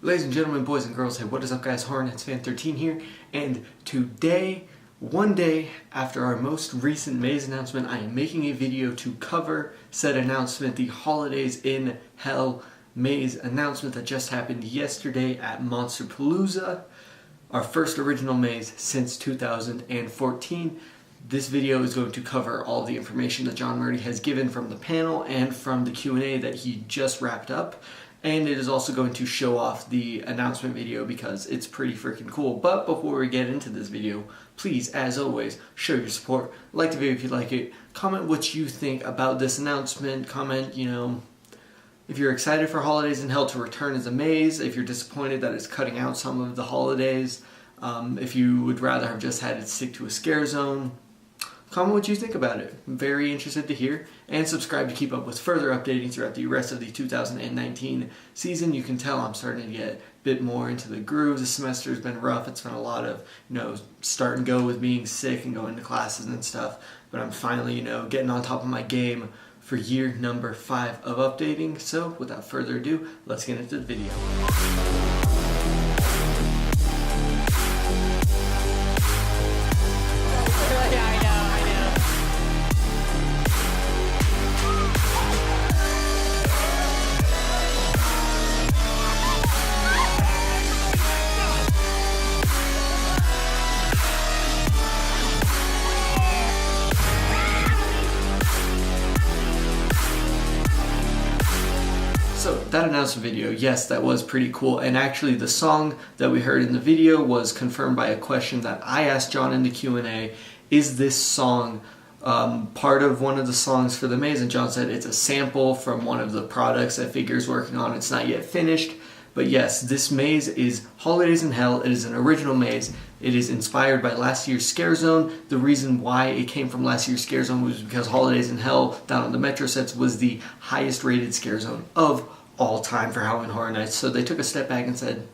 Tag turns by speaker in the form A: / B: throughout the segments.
A: Ladies and gentlemen, boys and girls, hey, what is up guys? Hornets fan 13 here, and today, one day after our most recent Maze announcement, I am making a video to cover said announcement, the Holidayz in Hell Maze announcement that just happened yesterday at Monsterpalooza, our first original maze since 2014. This video is going to cover all the information that John Murdy has given from the panel and from the Q&A that he just wrapped up. And it is also going to show off the announcement video because it's pretty freaking cool. But before we get into this video, please, as always, show your support. Like the video if you like it. Comment what you think about this announcement. Comment, if you're excited for Holidayz in Hell to return as a maze. If you're disappointed that it's cutting out some of the holidays. If you would rather have just had it stick to a scare zone. Comment what you think about it. I'm very interested to hear. And subscribe to keep up with further updating throughout the rest of the 2019 season. You can tell I'm starting to get a bit more into the groove. This semester's been rough. It's been a lot of, start and go with being sick and going to classes and stuff. But I'm finally, getting on top of my game for year number 5 of updating. So without further ado, let's get into the video. So that announcement video, yes, that was pretty cool, and actually the song that we heard in the video was confirmed by a question that I asked John in the Q&A. Is this song part of one of the songs for the maze? And John said it's a sample from one of the products that Figure's working on. It's not yet finished, but yes, this maze is Holidayz in Hell. It is an original maze. It is inspired by last year's Scare Zone. The reason why it came from last year's Scare Zone was because Holidayz in Hell down on the Metro sets was the highest rated Scare Zone of all time for Halloween Horror Nights. So they took a step back and said,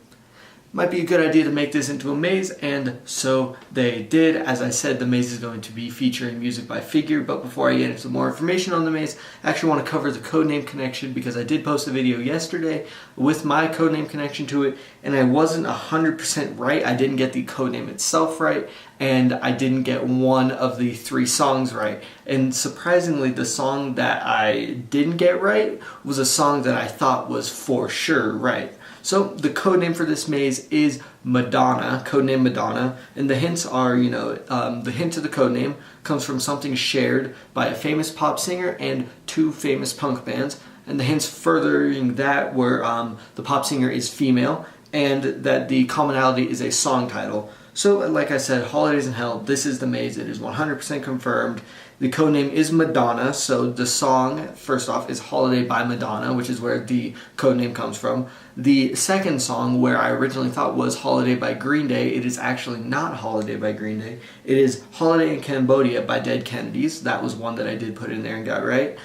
A: might be a good idea to make this into a maze, and so they did. As I said, the maze is going to be featuring music by Figure, but before I get into more information on the maze, I actually want to cover the codename connection because I did post a video yesterday with my codename connection to it, and I wasn't 100% right. I didn't get the codename itself right, and I didn't get one of the 3 songs right. And surprisingly, the song that I didn't get right was a song that I thought was for sure right. So the codename for this maze is Madonna, codename Madonna, and the hints are, the hint to the codename comes from something shared by a famous pop singer and 2 famous punk bands, and the hints furthering that were the pop singer is female, and that the commonality is a song title. So, like I said, Holidayz in Hell, this is the maze. It is 100% confirmed. The codename is Madonna, so the song, first off, is Holiday by Madonna, which is where the codename comes from. The second song, where I originally thought was Holiday by Green Day, it is actually not Holiday by Green Day. It is Holiday in Cambodia by Dead Kennedys. That was one that I did put in there and got right.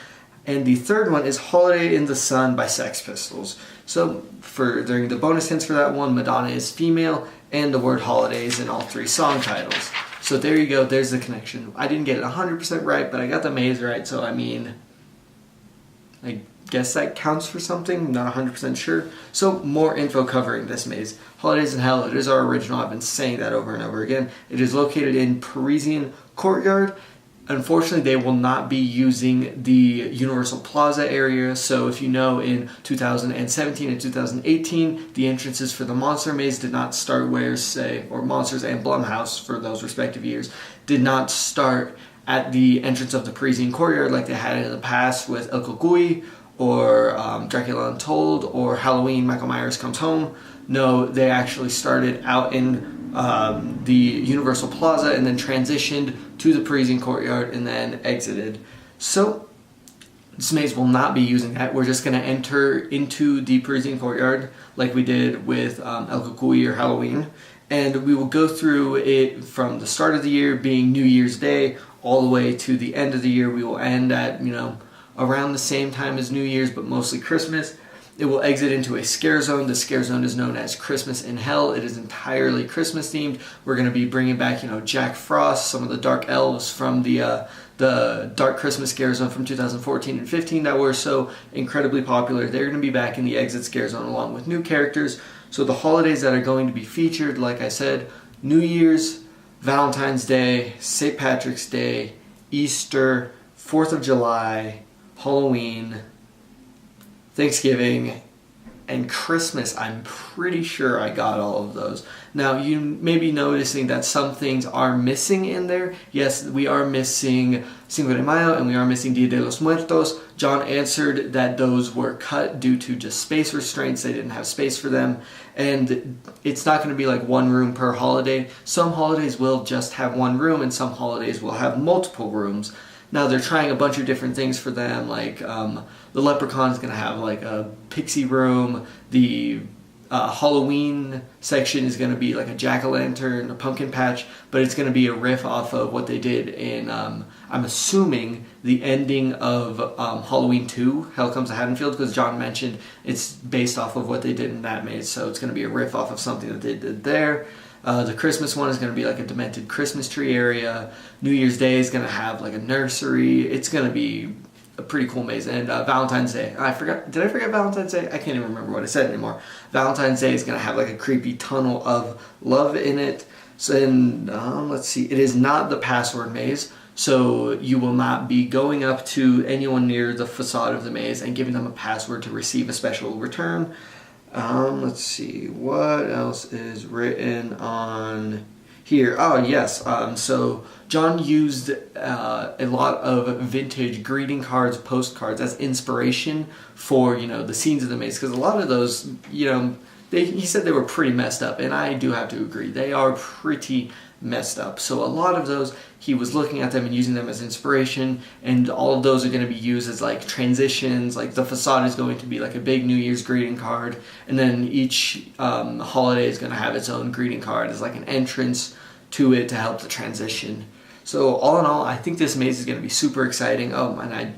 A: And the third one is Holiday in the Sun by Sex Pistols. So, during the bonus hints for that one, Madonna is female, and the word Holidayz in all 3 song titles. So there you go, there's the connection. I didn't get it 100% right, but I got the maze right, so I guess that counts for something, not 100% sure. So more info covering this maze. Holidayz in Hell, it is our original, I've been saying that over and over again. It is located in Parisian Courtyard. Unfortunately, they will not be using the Universal Plaza area, so if you know, in 2017 and 2018, the entrances for the Monster Maze did not start or Monsters and Blumhouse, for those respective years, did not start at the entrance of the Parisian Courtyard like they had in the past with El Cucuy, or Dracula Untold, or Halloween, Michael Myers Comes Home. No, they actually started out in the Universal Plaza and then transitioned to the Parisian Courtyard and then exited. So this maze will not be using that. We're just going to enter into the Parisian Courtyard like we did with El Cucuy or Halloween, and we will go through it from the start of the year being New Year's Day all the way to the end of the year. We will end at around the same time as New Year's, but mostly Christmas. It will exit into a scare zone. The scare zone is known as Christmas in Hell. It is entirely Christmas themed. We're going to be bringing back, Jack Frost, some of the dark elves from the Dark Christmas scare zone from 2014 and 15 that were so incredibly popular. They're going to be back in the exit scare zone along with new characters. So the holidays that are going to be featured, like I said, New Year's, Valentine's Day, St. Patrick's Day, Easter, 4th of July, Halloween, Thanksgiving, and Christmas. I'm pretty sure I got all of those. Now, you may be noticing that some things are missing in there. Yes, we are missing Cinco de Mayo and we are missing Dia de los Muertos. John answered that those were cut due to just space restraints. They didn't have space for them. And it's not going to be like one room per holiday. Some holidays will just have one room and some holidays will have multiple rooms. Now they're trying a bunch of different things for them, like the Leprechaun is going to have like a pixie room, the Halloween section is going to be like a jack-o'-lantern, a pumpkin patch, but it's going to be a riff off of what they did in, I'm assuming, the ending of Halloween 2, Hell Comes to Haddonfield, because John mentioned it's based off of what they did in that maze, so it's going to be a riff off of something that they did there. The Christmas one is going to be like a demented Christmas tree area. New Year's Day is going to have like a nursery. It's going to be a pretty cool maze. And Valentine's Day. Did I forget Valentine's Day? I can't even remember what I said anymore. Valentine's Day is going to have like a creepy tunnel of love in it. So then, let's see. It is not the password maze. So you will not be going up to anyone near the facade of the maze and giving them a password to receive a special return. Let's see, what else is written on here? Oh, yes. So John used a lot of vintage greeting cards, postcards as inspiration for, the scenes of the maze. Because a lot of those, he said they were pretty messed up. And I do have to agree. They are pretty messed up. So a lot of those, he was looking at them and using them as inspiration, and all of those are going to be used as like transitions. Like the facade is going to be like a big New Year's greeting card, and then each holiday is going to have its own greeting card as like an entrance to it to help the transition. So all in all, I think this maze is going to be super exciting. Oh, and I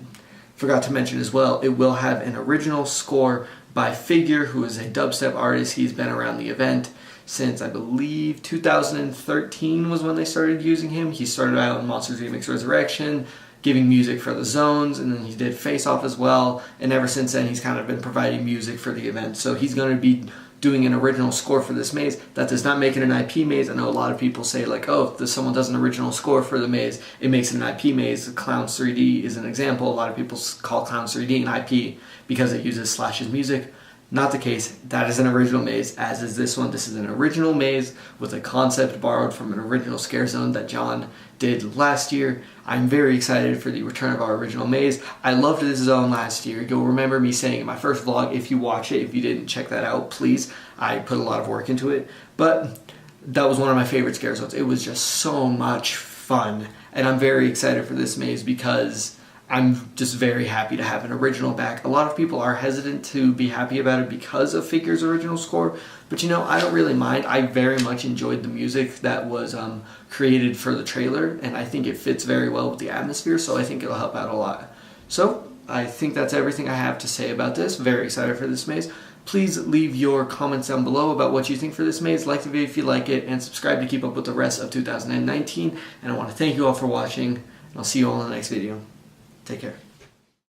A: forgot to mention as well, it will have an original score by Figure, who is a dubstep artist. He's been around the event since, I believe, 2013 was when they started using him. He started out in Monsters Remix Resurrection, giving music for the zones, and then he did Face Off as well, and ever since then he's kind of been providing music for the event. So he's going to be doing an original score for this maze. That does not make it an IP maze. I know a lot of people say like, oh, if someone does an original score for the maze, it makes it an IP maze. Clowns 3D is an example. A lot of people call Clowns 3D an IP because it uses Slash's music. Not the case. That is an original maze, as is this one. This is an original maze with a concept borrowed from an original Scare Zone that John did last year. I'm very excited for the return of our original maze. I loved this zone last year. You'll remember me saying in my first vlog, if you watch it, if you didn't check that out, please. I put a lot of work into it. But that was one of my favorite Scare Zones. It was just so much fun. And I'm very excited for this maze because I'm just very happy to have an original back. A lot of people are hesitant to be happy about it because of Figure's original score, but I don't really mind. I very much enjoyed the music that was created for the trailer, and I think it fits very well with the atmosphere, so I think it'll help out a lot. So I think that's everything I have to say about this. Very excited for this maze. Please leave your comments down below about what you think for this maze. Like the video if you like it, and subscribe to keep up with the rest of 2019. And I want to thank you all for watching, and I'll see you all in the next video. Take care.